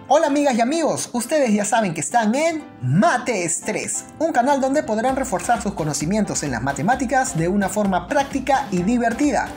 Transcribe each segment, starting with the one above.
Hola amigas y amigos, ustedes ya saben que están en Mate Estrés, un canal donde podrán reforzar sus conocimientos en las matemáticas de una forma práctica y divertida.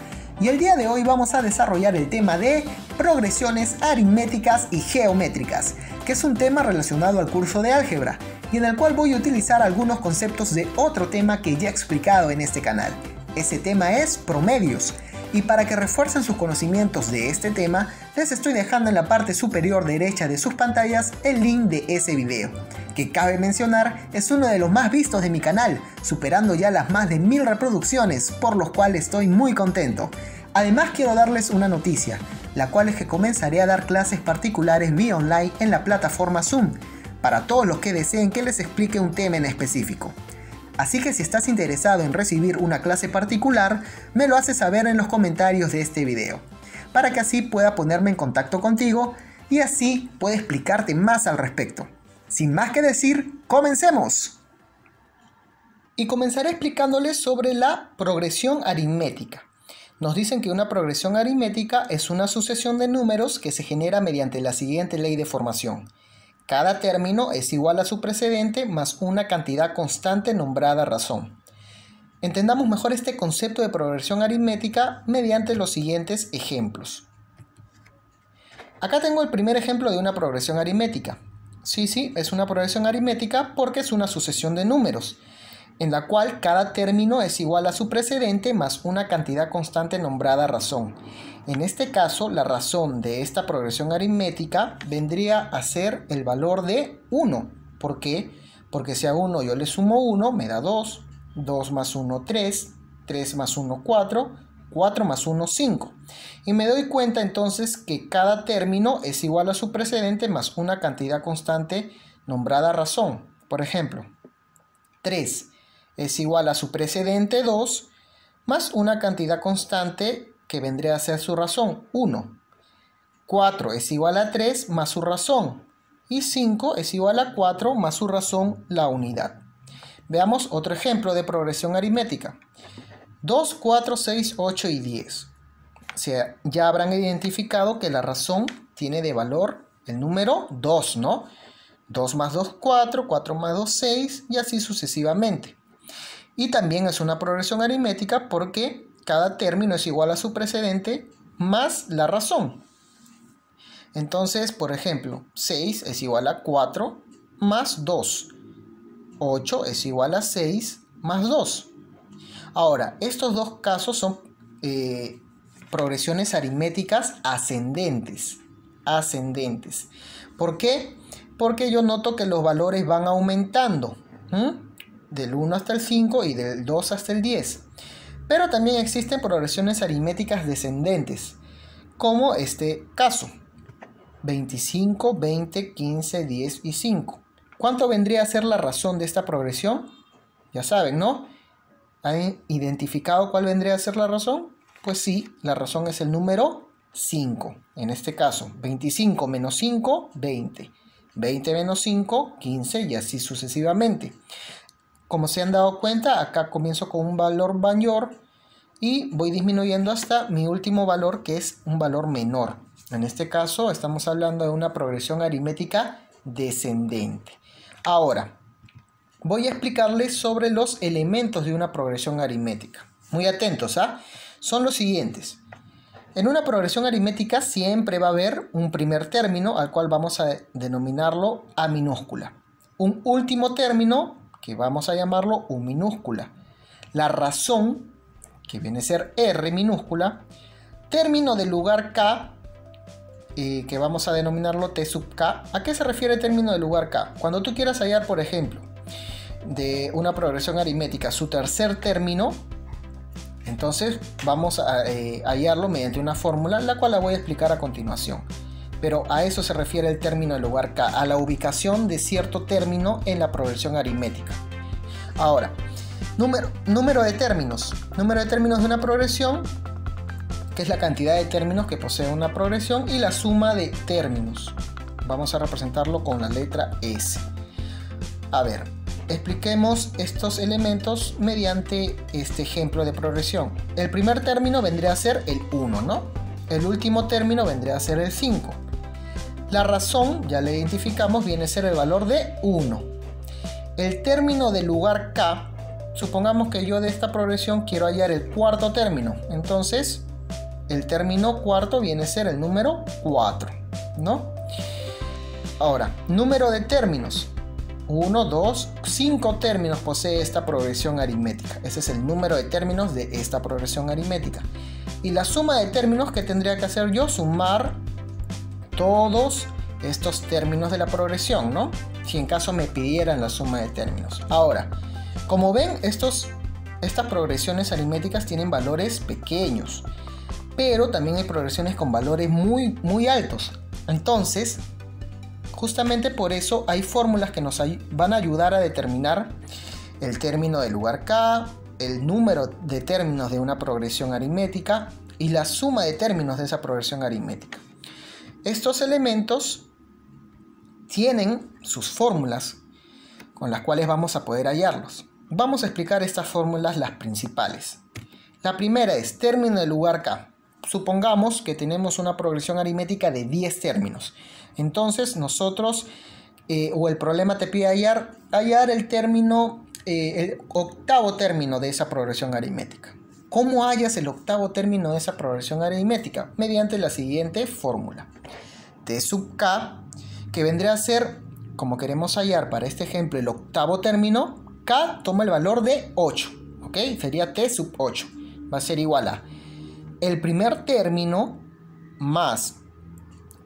Y el día de hoy vamos a desarrollar el tema de progresiones aritméticas y geométricas, que es un tema relacionado al curso de álgebra, y en el cual voy a utilizar algunos conceptos de otro tema que ya he explicado en este canal. Ese tema es promedios. Y para que refuercen sus conocimientos de este tema, les estoy dejando en la parte superior derecha de sus pantallas el link de ese video, que cabe mencionar es uno de los más vistos de mi canal, superando ya las más de 1000 reproducciones, por los cuales estoy muy contento. Además quiero darles una noticia, la cual es que comenzaré a dar clases particulares vía online en la plataforma Zoom, para todos los que deseen que les explique un tema en específico. Así que si estás interesado en recibir una clase particular, me lo haces saber en los comentarios de este video, para que así pueda ponerme en contacto contigo y así pueda explicarte más al respecto. Sin más que decir, ¡comencemos! Y comenzaré explicándoles sobre la progresión aritmética. Nos dicen que una progresión aritmética es una sucesión de números que se genera mediante la siguiente ley de formación. Cada término es igual a su precedente más una cantidad constante nombrada razón. Entendamos mejor este concepto de progresión aritmética mediante los siguientes ejemplos. Acá tengo el primer ejemplo de una progresión aritmética. Sí, es una progresión aritmética porque es una sucesión de números, en la cual cada término es igual a su precedente más una cantidad constante nombrada razón. En este caso, la razón de esta progresión aritmética vendría a ser el valor de 1. ¿Por qué? Porque si a 1 yo le sumo 1, me da 2, 2 más 1, 3, 3 más 1, 4, 4 más 1, 5. Y me doy cuenta entonces que cada término es igual a su precedente más una cantidad constante nombrada razón. Por ejemplo, 3 es igual a su precedente 2 más una cantidad constante que vendría a ser su razón, 1. 4 es igual a 3 más su razón. Y 5 es igual a 4 más su razón, la unidad. Veamos otro ejemplo de progresión aritmética. 2, 4, 6, 8 y 10. O sea, ya habrán identificado que la razón tiene de valor el número 2, ¿no? 2 más 2, 4, 4 más 2, 6 y así sucesivamente. Y también es una progresión aritmética porque cada término es igual a su precedente más la razón. Entonces, por ejemplo, 6 es igual a 4 más 2. 8 es igual a 6 más 2. Ahora, estos dos casos son progresiones aritméticas ascendentes. ¿Por qué? Porque yo noto que los valores van aumentando. Del 1 hasta el 5 y del 2 hasta el 10. Pero también existen progresiones aritméticas descendentes, como este caso. 25, 20, 15, 10 y 5. ¿Cuánto vendría a ser la razón de esta progresión? Ya saben, ¿no? ¿Han identificado cuál vendría a ser la razón? Pues sí, la razón es el número 5. En este caso, 25 menos 5, 20. 20 menos 5, 15 y así sucesivamente. Como se han dado cuenta, acá comienzo con un valor mayor y voy disminuyendo hasta mi último valor, que es un valor menor. En este caso estamos hablando de una progresión aritmética descendente. Ahora, voy a explicarles sobre los elementos de una progresión aritmética. Muy atentos, ¿ah? Son los siguientes. En una progresión aritmética siempre va a haber un primer término al cual vamos a denominarlo A minúscula. Un último término que vamos a llamarlo U minúscula. La razón, que viene a ser R minúscula. Término del lugar K, que vamos a denominarlo T sub K. ¿A qué se refiere el término del lugar K? Cuando tú quieras hallar, por ejemplo, de una progresión aritmética su tercer término, entonces vamos a hallarlo mediante una fórmula, la cual la voy a explicar a continuación. Pero a eso se refiere el término del lugar K, a la ubicación de cierto término en la progresión aritmética. Ahora, número de términos. Número de términos de una progresión, que es la cantidad de términos que posee una progresión, y la suma de términos. Vamos a representarlo con la letra S. A ver, expliquemos estos elementos mediante este ejemplo de progresión. El primer término vendría a ser el 1, ¿no? El último término vendría a ser el 5. La razón, ya la identificamos, viene a ser el valor de 1. El término del lugar K, supongamos que yo de esta progresión quiero hallar el cuarto término. Entonces, el término cuarto viene a ser el número 4, ¿no? Ahora, número de términos. 1, 2, 5 términos posee esta progresión aritmética. Ese es el número de términos de esta progresión aritmética. Y la suma de términos que tendría que hacer yo, sumar todos estos términos de la progresión, ¿no? Si en caso me pidieran la suma de términos. Ahora, como ven, estas progresiones aritméticas tienen valores pequeños, pero también hay progresiones con valores muy altos. Entonces, justamente por eso hay fórmulas que nos van a ayudar a determinar el término del lugar K, el número de términos de una progresión aritmética y la suma de términos de esa progresión aritmética. Estos elementos tienen sus fórmulas con las cuales vamos a poder hallarlos. Vamos a explicar estas fórmulas, las principales. La primera es término del lugar K. Supongamos que tenemos una progresión aritmética de 10 términos. Entonces nosotros, o el problema te pide hallar el término, el octavo término de esa progresión aritmética. ¿Cómo hallas el octavo término de esa progresión aritmética? Mediante la siguiente fórmula. T sub K, que vendría a ser, como queremos hallar para este ejemplo el octavo término, K toma el valor de 8, ¿ok? Sería T sub 8. Va a ser igual a el primer término más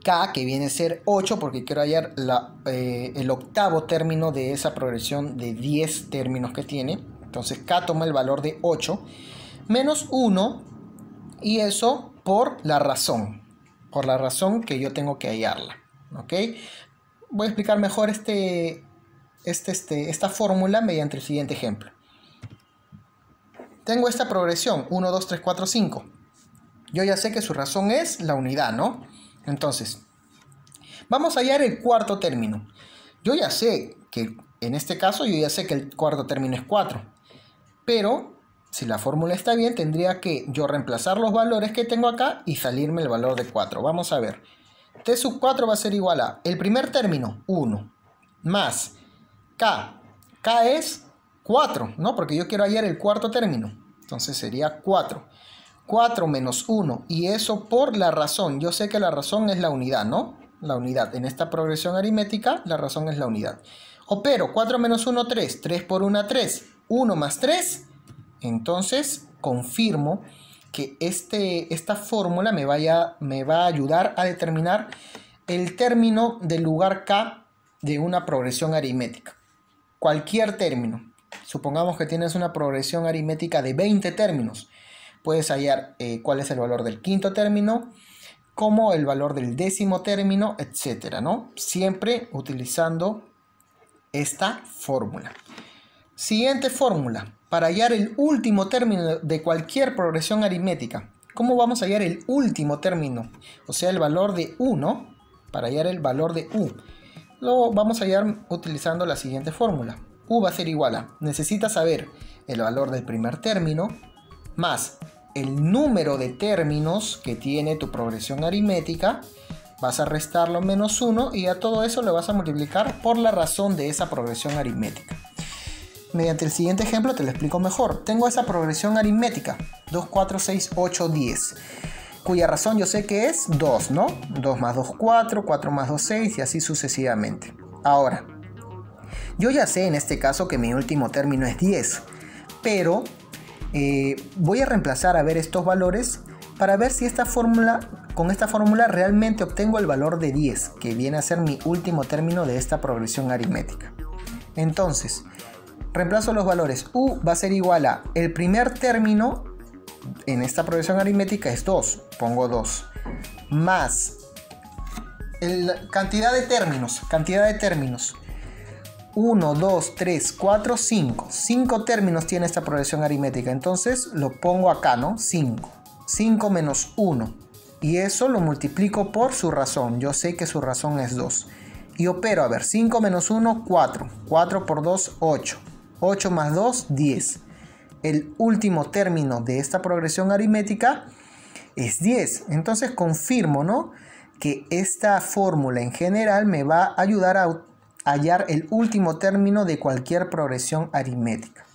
K, que viene a ser 8, porque quiero hallar el octavo término de esa progresión de 10 términos que tiene. Entonces K toma el valor de 8, menos 1, y eso por la razón que yo tengo que hallarla, ¿ok? Voy a explicar mejor esta fórmula mediante el siguiente ejemplo. Tengo esta progresión 1, 2, 3, 4, 5. Yo ya sé que su razón es la unidad, ¿no? Entonces, vamos a hallar el cuarto término. Yo ya sé que, en este caso, yo ya sé que el cuarto término es 4. Pero, si la fórmula está bien, tendría que yo reemplazar los valores que tengo acá y salirme el valor de 4. Vamos a ver. T sub 4 va a ser igual a el primer término, 1, más K. K es 4, ¿no? Porque yo quiero hallar el cuarto término. Entonces sería 4. 4 menos 1. Y eso por la razón. Yo sé que la razón es la unidad, ¿no? La unidad. En esta progresión aritmética, la razón es la unidad. Opero 4 menos 1, 3. 3 por 1, 3. 1 más 3. Entonces confirmo que esta fórmula me va a ayudar a determinar el término del lugar K de una progresión aritmética. Cualquier término. Supongamos que tienes una progresión aritmética de 20 términos. Puedes hallar cuál es el valor del quinto término, como el valor del décimo término, etcétera, ¿no? Siempre utilizando esta fórmula. Siguiente fórmula. Para hallar el último término de cualquier progresión aritmética. ¿Cómo vamos a hallar el último término? O sea, el valor de U, ¿no? Para hallar el valor de U. Lo vamos a hallar utilizando la siguiente fórmula. U va a ser igual a, necesitas saber el valor del primer término más el número de términos que tiene tu progresión aritmética. Vas a restarlo menos 1 y a todo eso le vas a multiplicar por la razón de esa progresión aritmética. Mediante el siguiente ejemplo te lo explico mejor. Tengo esa progresión aritmética 2, 4, 6, 8, 10, cuya razón yo sé que es 2, ¿no? 2 más 2, 4, 4 más 2, 6 y así sucesivamente. Ahora, yo ya sé en este caso que mi último término es 10, pero voy a reemplazar a ver estos valores para ver si con esta fórmula realmente obtengo el valor de 10, que viene a ser mi último término de esta progresión aritmética. Entonces, reemplazo los valores. U va a ser igual a el primer término en esta progresión aritmética es 2, pongo 2, más cantidad de términos, 1, 2, 3, 4, 5. 5 términos tiene esta progresión aritmética. Entonces lo pongo acá, ¿no? 5. 5 menos 1. Y eso lo multiplico por su razón. Yo sé que su razón es 2. Y opero, a ver, 5 menos 1, 4. 4 por 2, 8. 8 más 2, 10. El último término de esta progresión aritmética es 10. Entonces confirmo, ¿no?, que esta fórmula en general me va a ayudar a hallar el último término de cualquier progresión aritmética.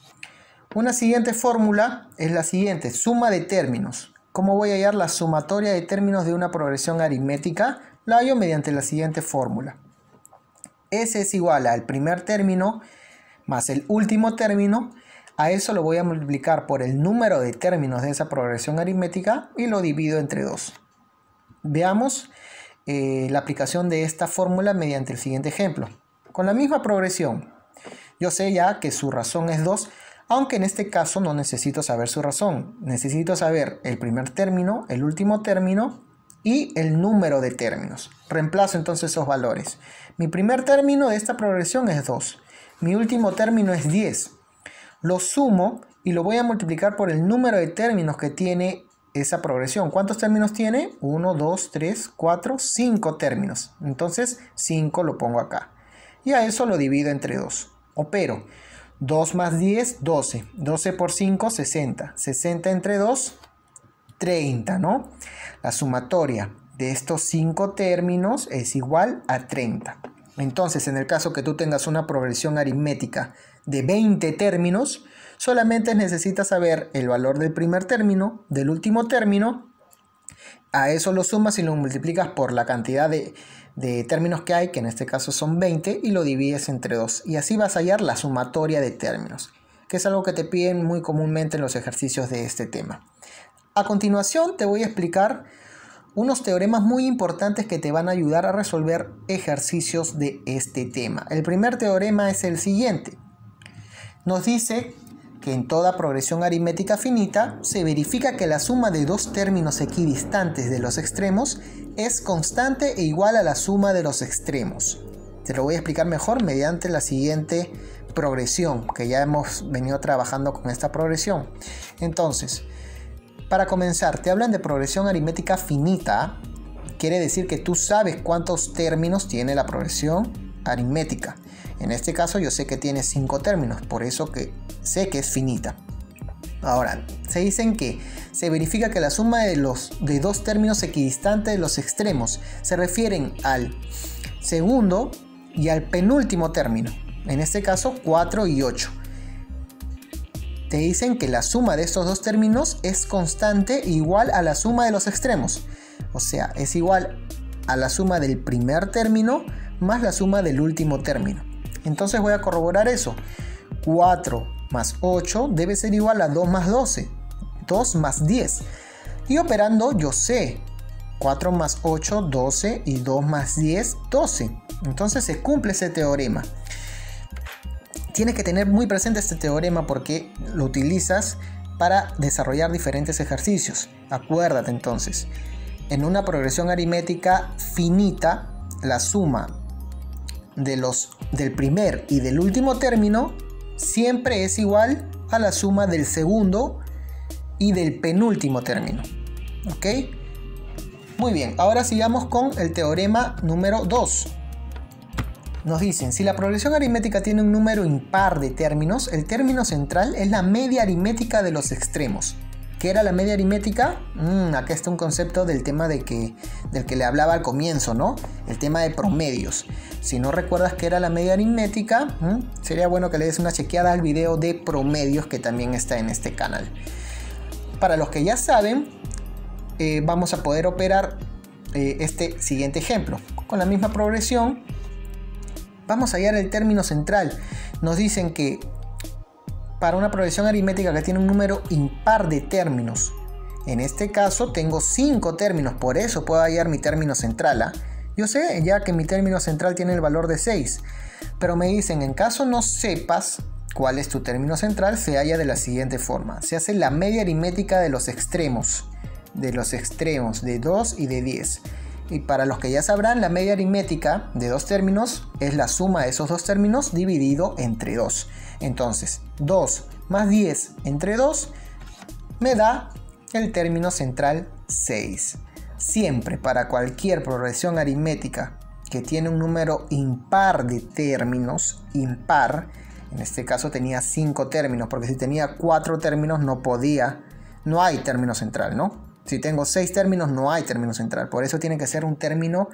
Una siguiente fórmula es la siguiente: suma de términos. ¿Cómo voy a hallar la sumatoria de términos de una progresión aritmética? La hallo mediante la siguiente fórmula. S es igual al primer término más el último término. A eso lo voy a multiplicar por el número de términos de esa progresión aritmética y lo divido entre 2. Veamos la aplicación de esta fórmula mediante el siguiente ejemplo. Con la misma progresión, yo sé ya que su razón es 2, aunque en este caso no necesito saber su razón. Necesito saber el primer término, el último término y el número de términos. Reemplazo entonces esos valores. Mi primer término de esta progresión es 2. Mi último término es 10. Lo sumo y lo voy a multiplicar por el número de términos que tiene esa progresión. ¿Cuántos términos tiene? 1, 2, 3, 4, 5 términos. Entonces 5 lo pongo acá. Y a eso lo divido entre 2. Opero. 2 más 10, 12. 12 por 5, 60. 60 entre 2, 30, ¿no? La sumatoria de estos 5 términos es igual a 30. Entonces, en el caso que tú tengas una progresión aritmética de 20 términos, solamente necesitas saber el valor del primer término, del último término. A eso lo sumas y lo multiplicas por la cantidad de términos que hay, que en este caso son 20, y lo divides entre 2. Y así vas a hallar la sumatoria de términos, que es algo que te piden muy comúnmente en los ejercicios de este tema. A continuación te voy a explicar unos teoremas muy importantes que te van a ayudar a resolver ejercicios de este tema. El primer teorema es el siguiente. Nos dice que en toda progresión aritmética finita se verifica que la suma de dos términos equidistantes de los extremos es constante e igual a la suma de los extremos. Te lo voy a explicar mejor mediante la siguiente progresión, que ya hemos venido trabajando con esta progresión. Entonces, para comenzar, te hablan de progresión aritmética finita. Quiere decir que tú sabes cuántos términos tiene la progresión aritmética. En este caso yo sé que tiene 5 términos, por eso que sé que es finita. Ahora, se dicen que se verifica que la suma de dos términos equidistantes de los extremos se refieren al segundo y al penúltimo término. En este caso 4 y 8. Te dicen que la suma de estos dos términos es constante e igual a la suma de los extremos. O sea, es igual a la suma del primer término más la suma del último término. Entonces voy a corroborar eso. 4 más 8 debe ser igual a 2 más 12. 2 más 10. Y operando yo sé. 4 más 8, 12 y 2 más 10, 12. Entonces se cumple ese teorema. Tienes que tener muy presente este teorema porque lo utilizas para desarrollar diferentes ejercicios. Acuérdate entonces, en una progresión aritmética finita, la suma del primer y del último término siempre es igual a la suma del segundo y del penúltimo término. ¿Ok? Muy bien, ahora sigamos con el teorema número 2. Nos dicen, si la progresión aritmética tiene un número impar de términos, el término central es la media aritmética de los extremos. ¿Qué era la media aritmética? Acá está un concepto del tema del que le hablaba al comienzo, ¿no? El tema de promedios. Si no recuerdas qué era la media aritmética, sería bueno que le des una chequeada al video de promedios que también está en este canal. Para los que ya saben, vamos a poder operar este siguiente ejemplo. Con la misma progresión, vamos a hallar el término central. Nos dicen que para una progresión aritmética que tiene un número impar de términos, en este caso tengo 5 términos, por eso puedo hallar mi término central. Yo sé ya que mi término central tiene el valor de 6, pero me dicen, en caso no sepas cuál es tu término central, se halla de la siguiente forma. Se hace la media aritmética de los extremos de 2 y de 10. Y para los que ya sabrán, la media aritmética de dos términos es la suma de esos dos términos dividido entre 2. Entonces, 2 más 10 entre 2 me da el término central 6. Siempre para cualquier progresión aritmética que tiene un número impar de términos, impar, en este caso tenía 5 términos, porque si tenía 4 términos no hay término central, ¿no? Si tengo 6 términos, no hay término central. Por eso tiene que ser un término,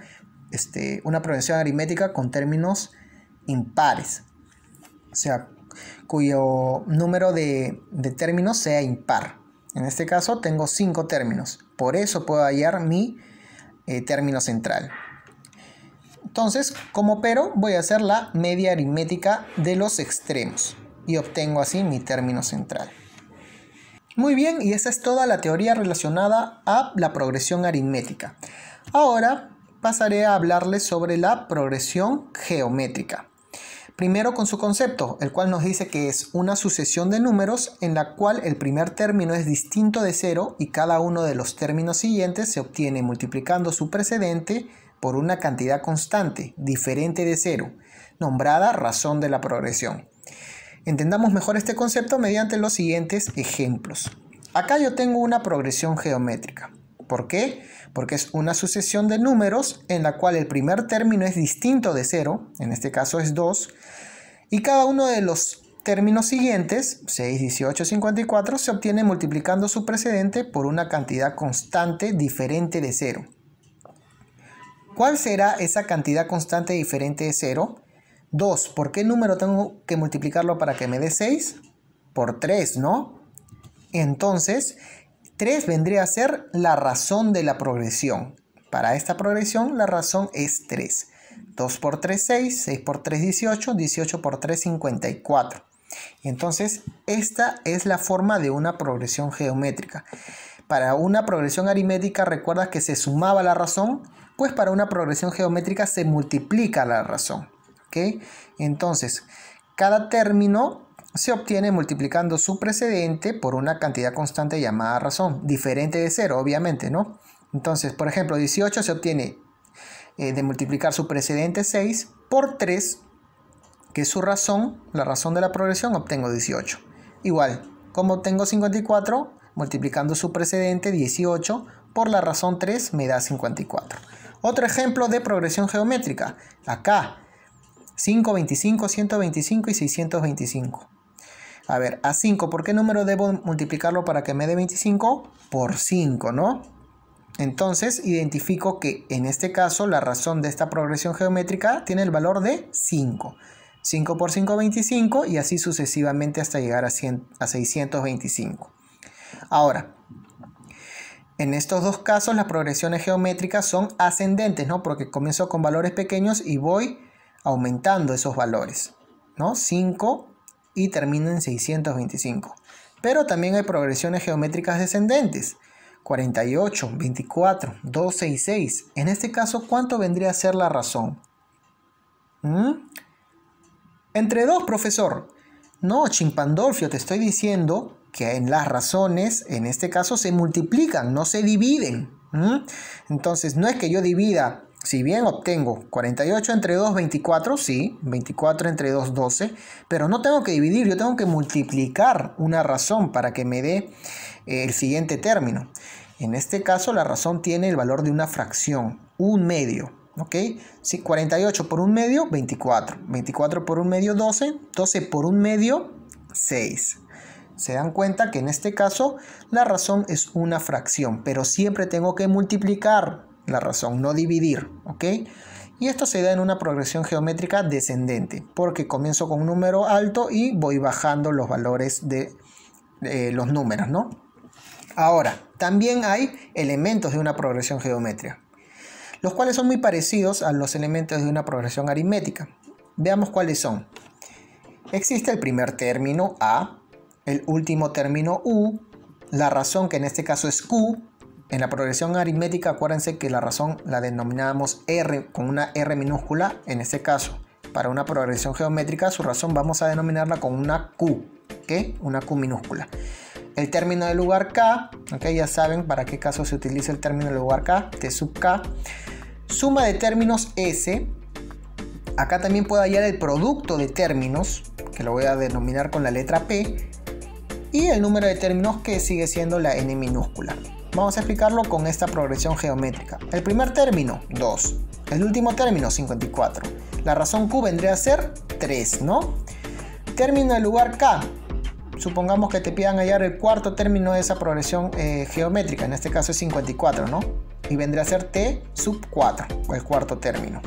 una progresión aritmética con términos impares. O sea, cuyo número de términos sea impar. En este caso tengo 5 términos. Por eso puedo hallar mi término central. Entonces, como pero, voy a hacer la media aritmética de los extremos. Y obtengo así mi término central. Muy bien, y esa es toda la teoría relacionada a la progresión aritmética. Ahora pasaré a hablarles sobre la progresión geométrica. Primero con su concepto, el cual nos dice que es una sucesión de números en la cual el primer término es distinto de 0 y cada uno de los términos siguientes se obtiene multiplicando su precedente por una cantidad constante, diferente de 0, nombrada razón de la progresión. Entendamos mejor este concepto mediante los siguientes ejemplos. Acá yo tengo una progresión geométrica. ¿Por qué? Porque es una sucesión de números en la cual el primer término es distinto de 0, en este caso es 2, y cada uno de los términos siguientes, 6, 18, 54, se obtiene multiplicando su precedente por una cantidad constante diferente de 0. ¿Cuál será esa cantidad constante diferente de 0? 2. ¿Por qué número tengo que multiplicarlo para que me dé 6? Por 3, ¿no? Entonces, 3 vendría a ser la razón de la progresión. Para esta progresión, la razón es 3. 2 por 3, 6. 6 por 3, 18. 18 por 3, 54. Entonces, esta es la forma de una progresión geométrica. Para una progresión aritmética, ¿recuerdas que se sumaba la razón? Pues para una progresión geométrica se multiplica la razón. ¿Okay? Entonces, cada término se obtiene multiplicando su precedente por una cantidad constante llamada razón, diferente de 0, obviamente, ¿no? Entonces, por ejemplo, 18 se obtiene de multiplicar su precedente 6 por 3, que es su razón, la razón de la progresión, obtengo 18. Igual, como obtengo 54, multiplicando su precedente 18 por la razón 3 me da 54. Otro ejemplo de progresión geométrica, acá. 5, 25, 125 y 625. A ver, a 5, ¿por qué número debo multiplicarlo para que me dé 25? Por 5, ¿no? Entonces, identifico que en este caso la razón de esta progresión geométrica tiene el valor de 5. 5 por 5, 25 y así sucesivamente hasta llegar a 625. Ahora, en estos dos casos las progresiones geométricas son ascendentes, ¿no? Porque comienzo con valores pequeños y voy aumentando esos valores, ¿no? 5 y termino en 625. Pero también hay progresiones geométricas descendentes. 48, 24, 12 y 6. En este caso, ¿cuánto vendría a ser la razón? Entre 2, profesor. No, Chimpandolfio, te estoy diciendo que en las razones, en este caso, se multiplican, no se dividen. Entonces, no es que yo divida. Si bien obtengo 48 entre 2, 24, sí, 24 entre 2, 12, pero no tengo que dividir, yo tengo que multiplicar una razón para que me dé el siguiente término. En este caso la razón tiene el valor de una fracción, un medio, ¿ok? Sí, 48 por un medio, 24, 24 por un medio, 12, 12 por un medio, 6. Se dan cuenta que en este caso la razón es una fracción, pero siempre tengo que multiplicar la razón, no dividir, ¿ok? Y esto se da en una progresión geométrica descendente, porque comienzo con un número alto y voy bajando los valores de los números, ¿no? Ahora, también hay elementos de una progresión geométrica, los cuales son muy parecidos a los elementos de una progresión aritmética. Veamos cuáles son. Existe el primer término A, el último término U, la razón que en este caso es Q. En la progresión aritmética, acuérdense que la razón la denominamos R con una R minúscula. En este caso, para una progresión geométrica, su razón vamos a denominarla con una Q, ¿ok? Una Q minúscula. El término del lugar K, ¿ok? Ya saben para qué caso se utiliza el término del lugar K, T sub K. Suma de términos S. Acá también puedo hallar el producto de términos, que lo voy a denominar con la letra P. Y el número de términos que sigue siendo la N minúscula. Vamos a explicarlo con esta progresión geométrica. El primer término, 2. El último término, 54. La razón Q vendría a ser 3, ¿no? Término del lugar K. Supongamos que te pidan hallar el cuarto término de esa progresión geométrica, en este caso es 54, ¿no? Y vendría a ser t sub 4, o el cuarto término.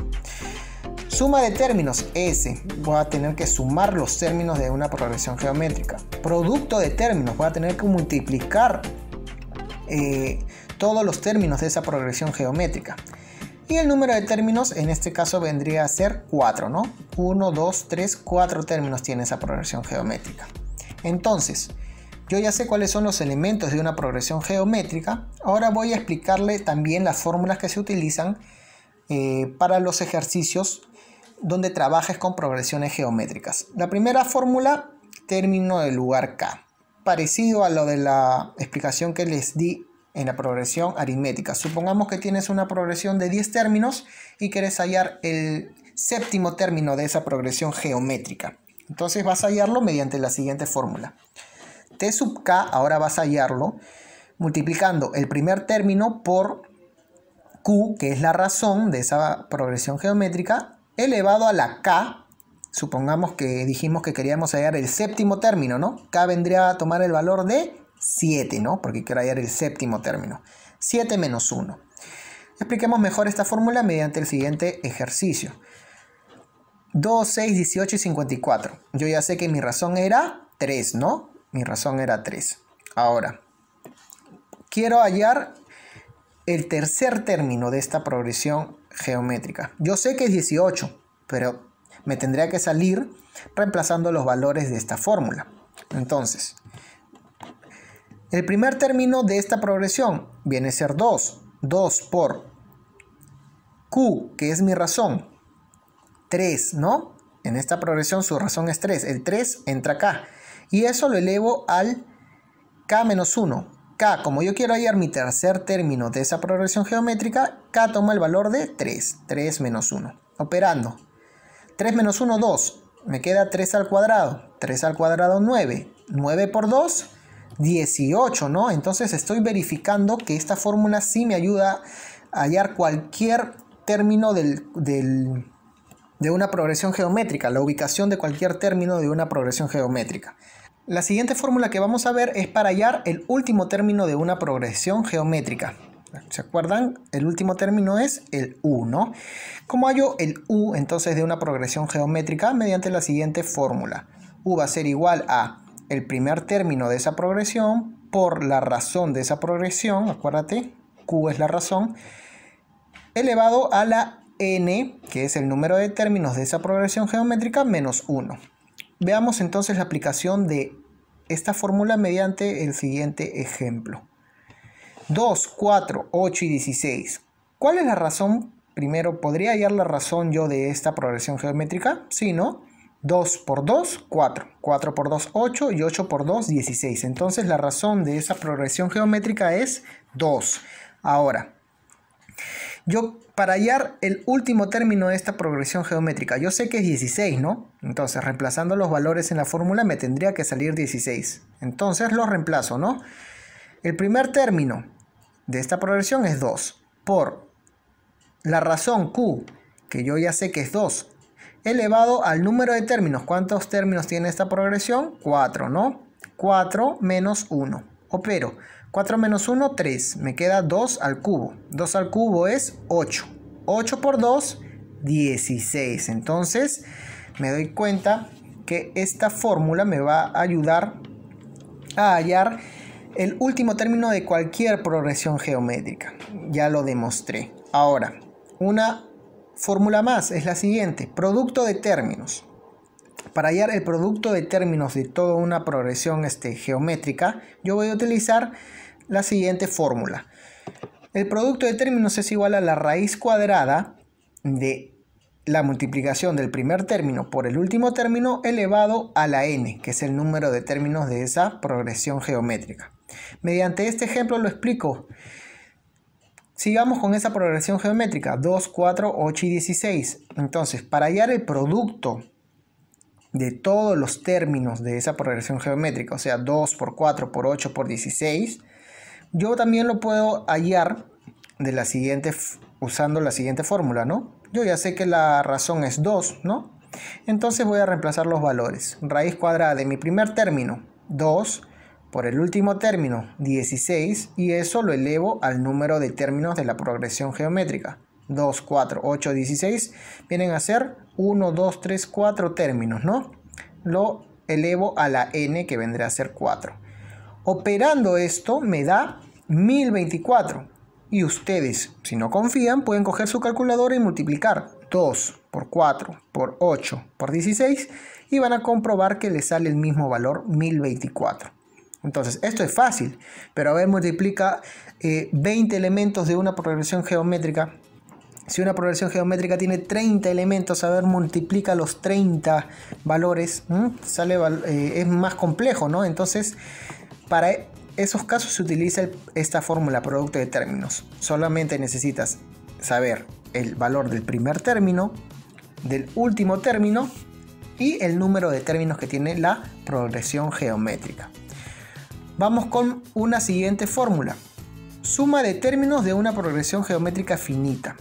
Suma de términos, S, voy a tener que sumar los términos de una progresión geométrica. Producto de términos, voy a tener que multiplicar todos los términos de esa progresión geométrica. Y el número de términos en este caso vendría a ser 4, ¿no? 1, 2, 3, 4 términos tiene esa progresión geométrica. Entonces, yo ya sé cuáles son los elementos de una progresión geométrica. Ahora voy a explicarle también las fórmulas que se utilizan para los ejercicios donde trabajes con progresiones geométricas. La primera fórmula, término del lugar K. Parecido a lo de la explicación que les di en la progresión aritmética. Supongamos que tienes una progresión de 10 términos y quieres hallar el séptimo término de esa progresión geométrica. Entonces vas a hallarlo mediante la siguiente fórmula. T sub k, ahora vas a hallarlo multiplicando el primer término por q, que es la razón de esa progresión geométrica, elevado a la k. Supongamos que dijimos que queríamos hallar el séptimo término, ¿no? K vendría a tomar el valor de 7, ¿no? Porque quiero hallar el séptimo término. 7 menos 1. Expliquemos mejor esta fórmula mediante el siguiente ejercicio. 2, 6, 18 y 54. Yo ya sé que mi razón era 3, ¿no? Mi razón era 3. Ahora, quiero hallar el tercer término de esta progresión geométrica. Yo sé que es 18, pero me tendría que salir reemplazando los valores de esta fórmula. Entonces, el primer término de esta progresión viene a ser 2. 2 por Q, que es mi razón. 3, ¿no? En esta progresión su razón es 3. El 3 entra acá. Y eso lo elevo al K menos 1. K, como yo quiero hallar mi tercer término de esa progresión geométrica, K toma el valor de 3. 3 menos 1. Operando. 3 menos 1, 2. Me queda 3 al cuadrado. 3 al cuadrado, 9. 9 por 2, 18, ¿no? Entonces estoy verificando que esta fórmula sí me ayuda a hallar cualquier término de una progresión geométrica, la ubicación de cualquier término de una progresión geométrica. La siguiente fórmula que vamos a ver es para hallar el último término de una progresión geométrica. ¿Se acuerdan? El último término es el U, ¿no? ¿Cómo hallo el U entonces de una progresión geométrica? Mediante la siguiente fórmula. U va a ser igual a el primer término de esa progresión por la razón de esa progresión, acuérdate, Q es la razón, elevado a la n, que es el número de términos de esa progresión geométrica, menos 1. Veamos entonces la aplicación de esta fórmula mediante el siguiente ejemplo. 2, 4, 8 y 16. ¿Cuál es la razón? Primero, ¿podría hallar la razón yo de esta progresión geométrica? Sí, ¿no? 2 por 2, 4. 4 por 2, 8. Y 8 por 2, 16. Entonces la razón de esa progresión geométrica es 2. Ahora, yo para hallar el último término de esta progresión geométrica, yo sé que es 16, ¿no? Entonces, reemplazando los valores en la fórmula me tendría que salir 16. Entonces los reemplazo, ¿no? El primer término de esta progresión es 2 por la razón Q, que yo ya sé que es 2, elevado al número de términos. ¿Cuántos términos tiene esta progresión? 4, ¿no? 4 menos 1. Opero. 4 menos 1, 3. Me queda 2 al cubo. 2 al cubo es 8. 8 por 2, 16. Entonces, me doy cuenta que esta fórmula me va a ayudar a hallar el último término de cualquier progresión geométrica. Ya lo demostré. Ahora, una fórmula más es la siguiente. Producto de términos. Para hallar el producto de términos de toda una progresión geométrica, yo voy a utilizar la siguiente fórmula. El producto de términos es igual a la raíz cuadrada de la multiplicación del primer término por el último término elevado a la n, que es el número de términos de esa progresión geométrica. Mediante este ejemplo lo explico. Sigamos con esa progresión geométrica, 2, 4, 8 y 16. Entonces, para hallar el producto de todos los términos de esa progresión geométrica, o sea, 2 por 4 por 8 por 16, yo también lo puedo hallar usando la siguiente fórmula, ¿no? Yo ya sé que la razón es 2, ¿no? Entonces voy a reemplazar los valores. Raíz cuadrada de mi primer término, 2 por el último término, 16, y eso lo elevo al número de términos de la progresión geométrica. 2, 4, 8, 16 vienen a ser 1, 2, 3, 4 términos, ¿no? Lo elevo a la n, que vendrá a ser 4. Operando esto me da 1024. Y ustedes, si no confían, pueden coger su calculadora y multiplicar 2 por 4 por 8 por 16 y van a comprobar que les sale el mismo valor, 1024. Entonces, esto es fácil, pero a ver, multiplica 20 elementos de una progresión geométrica. Si una progresión geométrica tiene 30 elementos, a ver, multiplica los 30 valores, es más complejo, ¿no? Entonces, para esos casos se utiliza esta fórmula producto de términos. Solamente necesitas saber el valor del primer término, del último término y el número de términos que tiene la progresión geométrica. Vamos con una siguiente fórmula. Suma de términos de una progresión geométrica finita.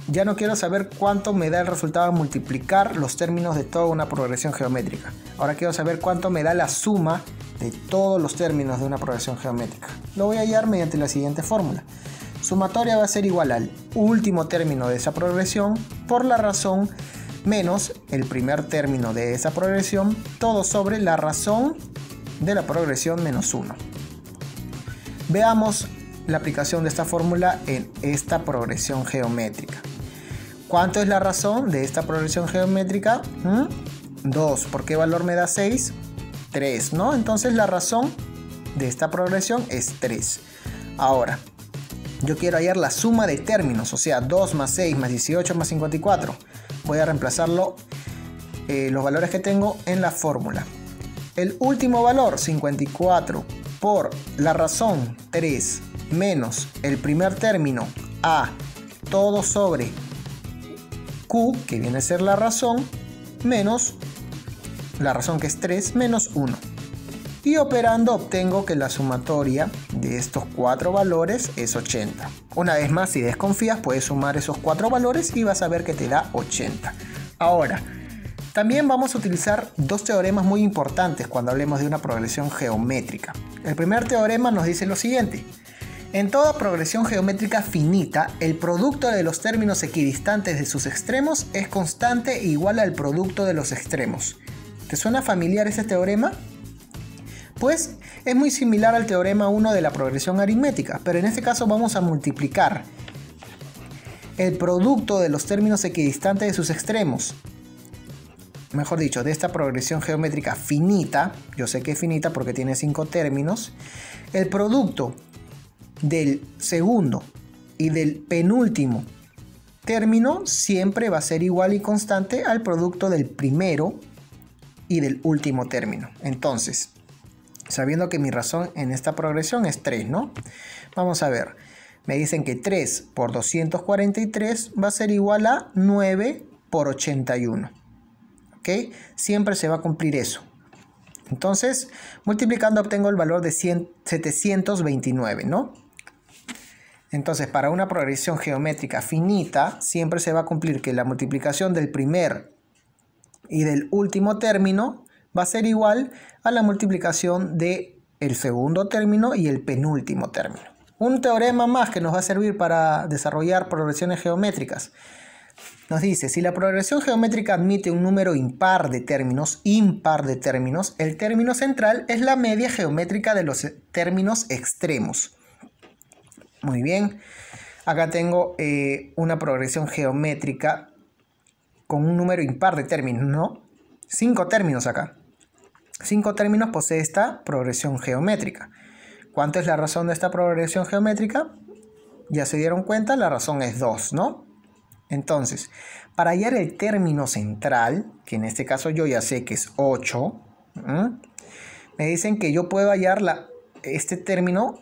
Ya no quiero saber cuánto me da el resultado al multiplicar los términos de toda una progresión geométrica. Ahora quiero saber cuánto me da la suma de todos los términos de una progresión geométrica. Lo voy a hallar mediante la siguiente fórmula. Sumatoria va a ser igual al último término de esa progresión por la razón menos el primer término de esa progresión, todo sobre la razón de la progresión menos 1. Veamos la aplicación de esta fórmula en esta progresión geométrica. ¿Cuánto es la razón de esta progresión geométrica? 2. ¿Por qué valor me da 6? 3, ¿no? Entonces la razón de esta progresión es 3. Ahora, yo quiero hallar la suma de términos, o sea, 2 más 6 más 18 más 54. Voy a reemplazarlo, los valores que tengo en la fórmula. El último valor, 54, por la razón 3 menos el primer término a todo sobre q, que viene a ser la razón, menos la razón, que es 3, menos 1. Y operando obtengo que la sumatoria de estos 4 valores es 80. Una vez más, si desconfías, puedes sumar esos 4 valores y vas a ver que te da 80. Ahora, también vamos a utilizar dos teoremas muy importantes cuando hablemos de una progresión geométrica. El primer teorema nos dice lo siguiente. En toda progresión geométrica finita, el producto de los términos equidistantes de sus extremos es constante e igual al producto de los extremos. ¿Te suena familiar ese teorema? Pues es muy similar al teorema 1 de la progresión aritmética, pero en este caso vamos a multiplicar el producto de los términos equidistantes de sus extremos. Mejor dicho, de esta progresión geométrica finita, yo sé que es finita porque tiene 5 términos, el producto del segundo y del penúltimo término siempre va a ser igual y constante al producto del primero y del último término. Entonces, sabiendo que mi razón en esta progresión es 3, ¿no? Vamos a ver. Me dicen que 3 por 243 va a ser igual a 9 por 81. ¿Ok? Siempre se va a cumplir eso. Entonces, multiplicando obtengo el valor de 729, ¿no? Entonces, para una progresión geométrica finita, siempre se va a cumplir que la multiplicación del primer y del último término va a ser igual a la multiplicación del segundo término y el penúltimo término. Un teorema más que nos va a servir para desarrollar progresiones geométricas. Nos dice, si la progresión geométrica admite un número impar de términos, el término central es la media geométrica de los términos extremos. Muy bien, acá tengo una progresión geométrica con un número impar de términos, ¿no? 5 términos acá. 5 términos posee esta progresión geométrica. ¿Cuánto es la razón de esta progresión geométrica? Ya se dieron cuenta, la razón es 2, ¿no? Entonces, para hallar el término central, que en este caso yo ya sé que es 8, me dicen que yo puedo hallar este término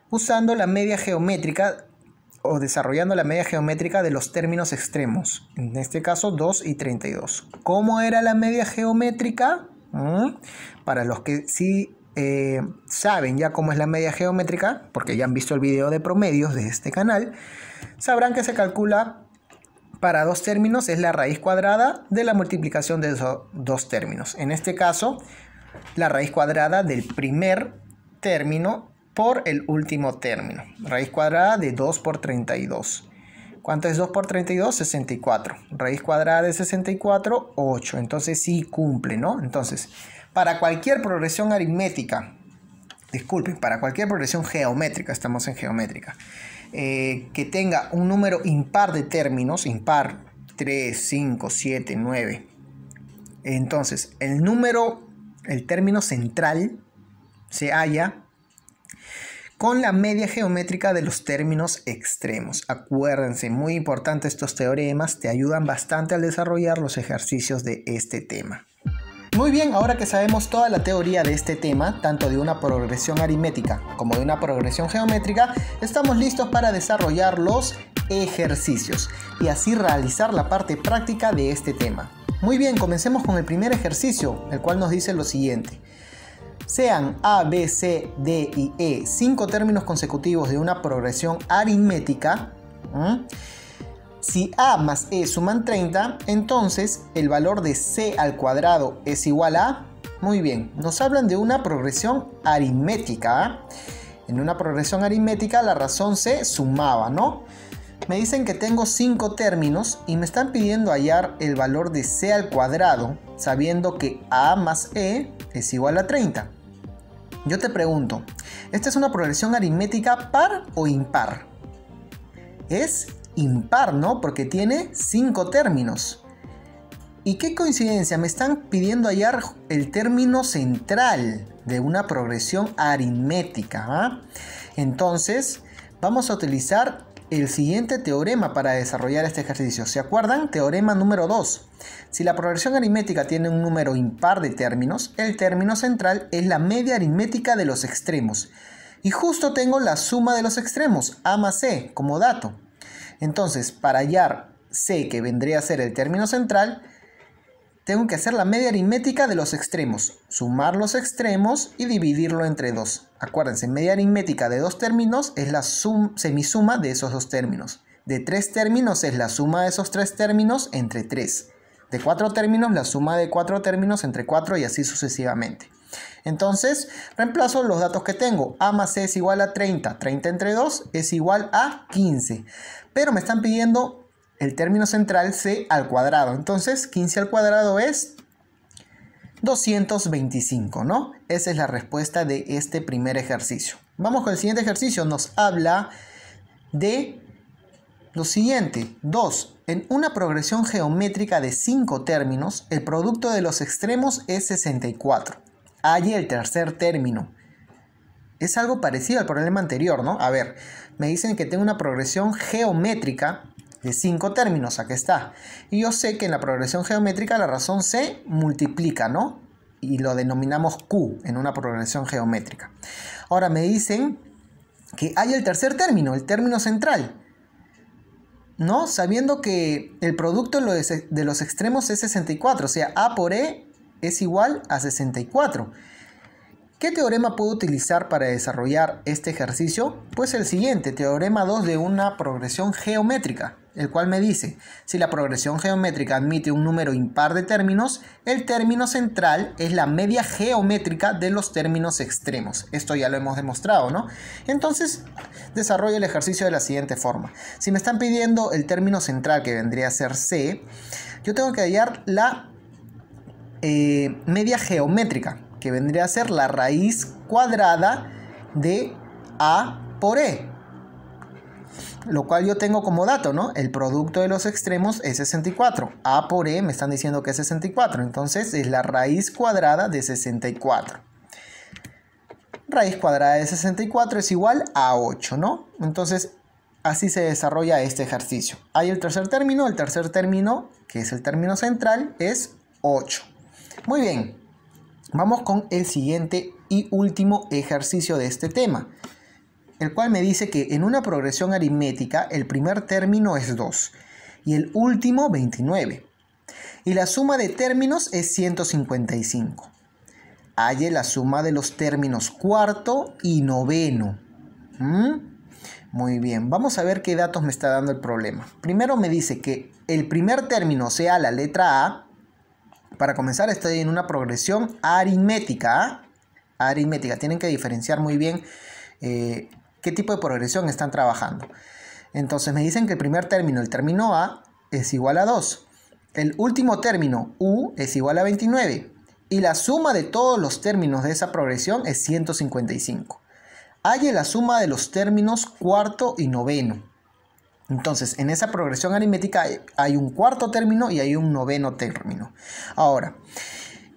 usando la media geométrica o desarrollando la media geométrica de los términos extremos. En este caso 2 y 32. ¿Cómo era la media geométrica? Para los que sí saben ya cómo es la media geométrica, porque ya han visto el video de promedios de este canal, sabrán que se calcula para dos términos es la raíz cuadrada de la multiplicación de esos dos términos. En este caso, la raíz cuadrada del primer término por el último término. Raíz cuadrada de 2 por 32. ¿Cuánto es 2 por 32? 64. Raíz cuadrada de 64, 8. Entonces sí cumple, ¿no? Entonces, para cualquier progresión aritmética, disculpen, para cualquier progresión geométrica, estamos en geométrica, que tenga un número impar de términos, impar, 3, 5, 7, 9. Entonces, el término central se halla con la media geométrica de los términos extremos. Acuérdense, muy importante, estos teoremas te ayudan bastante al desarrollar los ejercicios de este tema. Muy bien, ahora que sabemos toda la teoría de este tema, tanto de una progresión aritmética como de una progresión geométrica, estamos listos para desarrollar los ejercicios y así realizar la parte práctica de este tema. Muy bien, comencemos con el primer ejercicio, el cual nos dice lo siguiente. Sean A, B, C, D y E 5 términos consecutivos de una progresión aritmética. Si A más E suman 30, entonces el valor de C al cuadrado es igual a... Muy bien, nos hablan de una progresión aritmética. En una progresión aritmética la razón se sumaba, ¿no? Me dicen que tengo 5 términos y me están pidiendo hallar el valor de C al cuadrado, sabiendo que A más E es igual a 30. Yo te pregunto, ¿esta es una progresión aritmética par o impar? Es impar, ¿no? Porque tiene 5 términos. Y qué coincidencia, me están pidiendo hallar el término central de una progresión aritmética. Entonces, vamos a utilizar el siguiente teorema para desarrollar este ejercicio. ¿Se acuerdan? Teorema número 2. Si la progresión aritmética tiene un número impar de términos, el término central es la media aritmética de los extremos. Y justo tengo la suma de los extremos, A más C, como dato. Entonces, para hallar C, que vendría a ser el término central, tengo que hacer la media aritmética de los extremos, sumar los extremos y dividirlo entre 2. Acuérdense, media aritmética de 2 términos es la semisuma de esos 2 términos. De 3 términos es la suma de esos 3 términos entre 3. De 4 términos, la suma de 4 términos entre 4 y así sucesivamente. Entonces, reemplazo los datos que tengo. A más C es igual a 30. 30 entre 2 es igual a 15. Pero me están pidiendo el término central C al cuadrado. Entonces, 15 al cuadrado es 225, ¿no? Esa es la respuesta de este primer ejercicio. Vamos con el siguiente ejercicio. Nos habla de lo siguiente. 2. En una progresión geométrica de 5 términos, el producto de los extremos es 64. Halle el tercer término. Es algo parecido al problema anterior, ¿no? A ver, me dicen que tengo una progresión geométrica de 5 términos, aquí está. Y yo sé que en la progresión geométrica la razón se multiplica, ¿no? Y lo denominamos Q en una progresión geométrica. Ahora me dicen que hay el tercer término, el término central, ¿no? Sabiendo que el producto de los extremos es 64, o sea, A por E es igual a 64. ¿Qué teorema puedo utilizar para desarrollar este ejercicio? Pues el siguiente, teorema 2 de una progresión geométrica, el cual me dice, si la progresión geométrica admite un número impar de términos, el término central es la media geométrica de los términos extremos. Esto ya lo hemos demostrado, ¿no? Entonces, desarrollo el ejercicio de la siguiente forma. Si me están pidiendo el término central, que vendría a ser C, yo tengo que hallar la media geométrica, que vendría a ser la raíz cuadrada de A por E. Lo cual yo tengo como dato, ¿no? El producto de los extremos es 64. A por E me están diciendo que es 64. Entonces es la raíz cuadrada de 64. Raíz cuadrada de 64 es igual a 8, ¿no? Entonces así se desarrolla este ejercicio. Hay el tercer término, que es el término central, es 8. Muy bien. Vamos con el siguiente y último ejercicio de este tema, el cual me dice que en una progresión aritmética el primer término es 2 y el último 29 y la suma de términos es 155. Halle la suma de los términos cuarto y noveno. Muy bien, vamos a ver qué datos me está dando el problema. Primero me dice que el primer término sea la letra A Para comenzar, estoy en una progresión aritmética. Aritmética. Tienen que diferenciar muy bien qué tipo de progresión están trabajando. Entonces me dicen que el primer término, el término A, es igual a 2. El último término, U, es igual a 29. Y la suma de todos los términos de esa progresión es 155. Halle la suma de los términos cuarto y noveno. Entonces, en esa progresión aritmética hay un cuarto término y hay un noveno término. Ahora,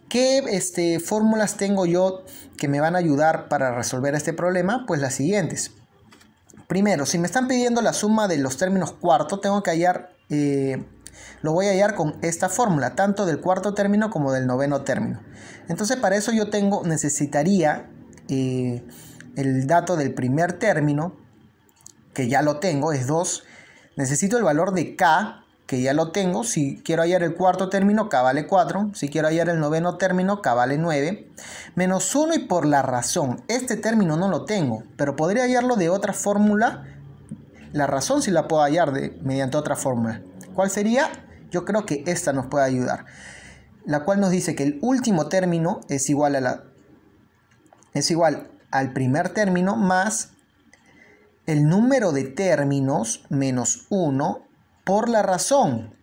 ¿qué fórmulas tengo yo que me van a ayudar para resolver este problema? Pues las siguientes. Primero, si me están pidiendo la suma de los términos cuarto, tengo que hallar, lo voy a hallar con esta fórmula, tanto del cuarto término como del noveno término. Entonces, para eso yo necesitaría el dato del primer término, que ya lo tengo, es 2. Necesito el valor de K, que ya lo tengo. Si quiero hallar el cuarto término, K vale 4. Si quiero hallar el noveno término, K vale 9. Menos 1 y por la razón. Este término no lo tengo, pero podría hallarlo de otra fórmula. La razón sí la puedo hallar mediante otra fórmula. ¿Cuál sería? Yo creo que esta nos puede ayudar. La cual nos dice que el último término es igual al primer término más el número de términos menos 1 por la razón.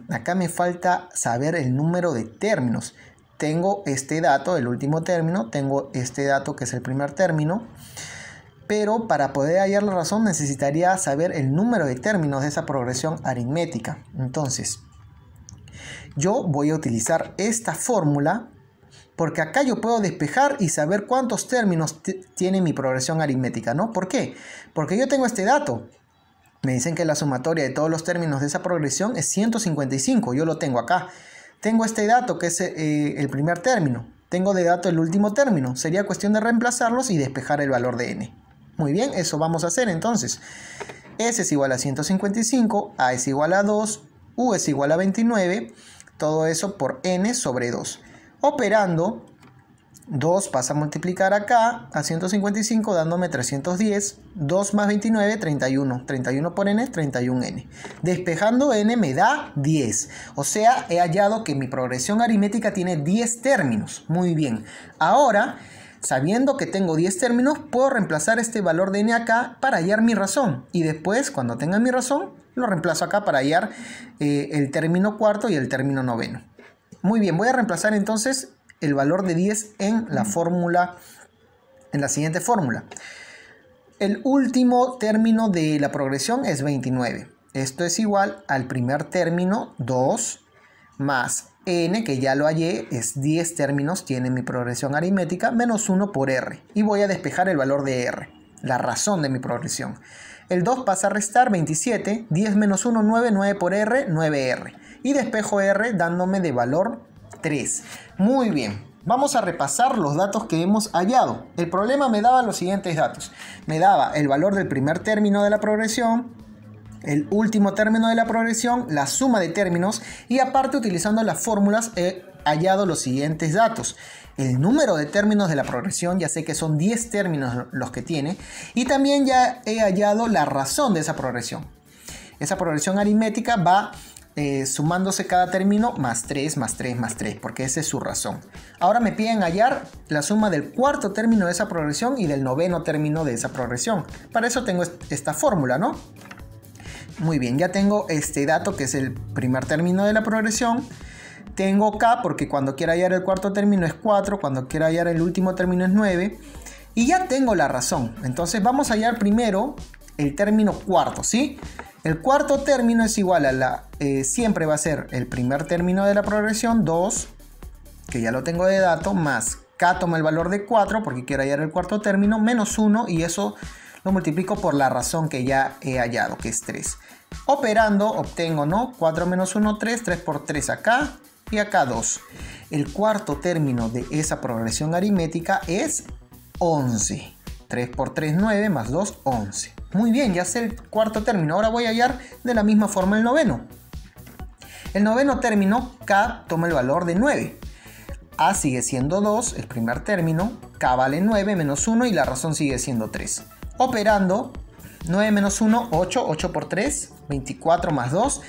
Acá me falta saber el número de términos. Tengo este dato, el último término. Tengo este dato que es el primer término. Pero para poder hallar la razón necesitaría saber el número de términos de esa progresión aritmética. Entonces, yo voy a utilizar esta fórmula, porque acá yo puedo despejar y saber cuántos términos tiene mi progresión aritmética, ¿no? ¿Por qué? Porque yo tengo este dato. Me dicen que la sumatoria de todos los términos de esa progresión es 155. Yo lo tengo acá. Tengo este dato que es el primer término. Tengo de dato el último término. Sería cuestión de reemplazarlos y despejar el valor de n. Muy bien, eso vamos a hacer entonces. S es igual a 155, A es igual a 2, U es igual a 29. Todo eso por n sobre 2. Operando, 2 pasa a multiplicar acá a 155 dándome 310. 2 más 29, 31. 31 por n, 31n. Despejando n me da 10. O sea, he hallado que mi progresión aritmética tiene 10 términos. Muy bien. Ahora, sabiendo que tengo 10 términos, puedo reemplazar este valor de n acá para hallar mi razón. Y después, cuando tenga mi razón, lo reemplazo acá para hallar el término cuarto y el término noveno. Muy bien, voy a reemplazar entonces el valor de 10 en la fórmula, en la siguiente fórmula. El último término de la progresión es 29. Esto es igual al primer término, 2, más n, que ya lo hallé, es 10 términos, tiene mi progresión aritmética, menos 1 por r. Y voy a despejar el valor de r, la razón de mi progresión. El 2 pasa a restar 27, 10 menos 1, 9, 9 por r, 9r. Y despejo r dándome de valor 3. Muy bien, vamos a repasar los datos que hemos hallado. El problema me daba los siguientes datos. Me daba el valor del primer término de la progresión, el último término de la progresión, la suma de términos y aparte utilizando las fórmulas he hallado los siguientes datos. El número de términos de la progresión, ya sé que son 10 términos los que tiene, y también ya he hallado la razón de esa progresión. Esa progresión aritmética va sumándose cada término más 3, más 3, más 3, porque esa es su razón. Ahora me piden hallar la suma del cuarto término de esa progresión y del noveno término de esa progresión. Para eso tengo esta fórmula, ¿no? Muy bien, ya tengo este dato que es el primer término de la progresión. Tengo K porque cuando quiera hallar el cuarto término es 4, cuando quiera hallar el último término es 9. Y ya tengo la razón. Entonces vamos a hallar primero el término cuarto, ¿sí? El cuarto término es igual a siempre va a ser el primer término de la progresión, 2, que ya lo tengo de dato, más K toma el valor de 4 porque quiero hallar el cuarto término, menos 1 y eso lo multiplico por la razón que ya he hallado, que es 3. Operando obtengo, ¿no? 4 menos 1, 3, 3 por 3 acá y acá 2. El cuarto término de esa progresión aritmética es 11. 3 por 3, 9, más 2, 11. Muy bien, ya sé el cuarto término. Ahora voy a hallar de la misma forma el noveno. El noveno término, K toma el valor de 9. A sigue siendo 2, el primer término. K vale 9 menos 1 y la razón sigue siendo 3. Operando, 9 menos 1, 8. 8 por 3, 24 más 2.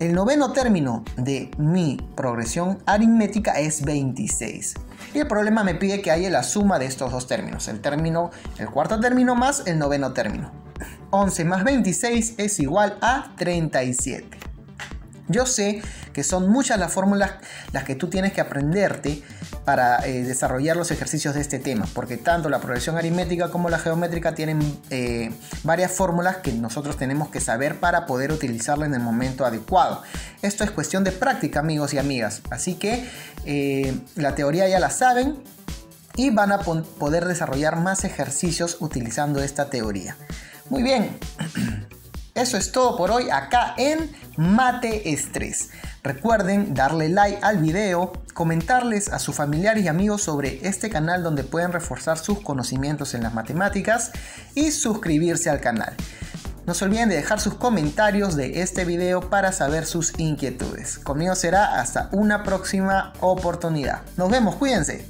El noveno término de mi progresión aritmética es 26. Y el problema me pide que haya la suma de estos dos términos. El cuarto término más el noveno término. 11 más 26 es igual a 37. Yo sé que son muchas las fórmulas las que tú tienes que aprenderte para desarrollar los ejercicios de este tema, porque tanto la progresión aritmética como la geométrica tienen varias fórmulas que nosotros tenemos que saber para poder utilizarla en el momento adecuado. Esto es cuestión de práctica, amigos y amigas, así que la teoría ya la saben y van a poder desarrollar más ejercicios utilizando esta teoría. Muy bien. Eso es todo por hoy acá en Mate Estrés. Recuerden darle like al video, comentarles a sus familiares y amigos sobre este canal donde pueden reforzar sus conocimientos en las matemáticas y suscribirse al canal. No se olviden de dejar sus comentarios de este video para saber sus inquietudes. Conmigo será hasta una próxima oportunidad. Nos vemos, cuídense.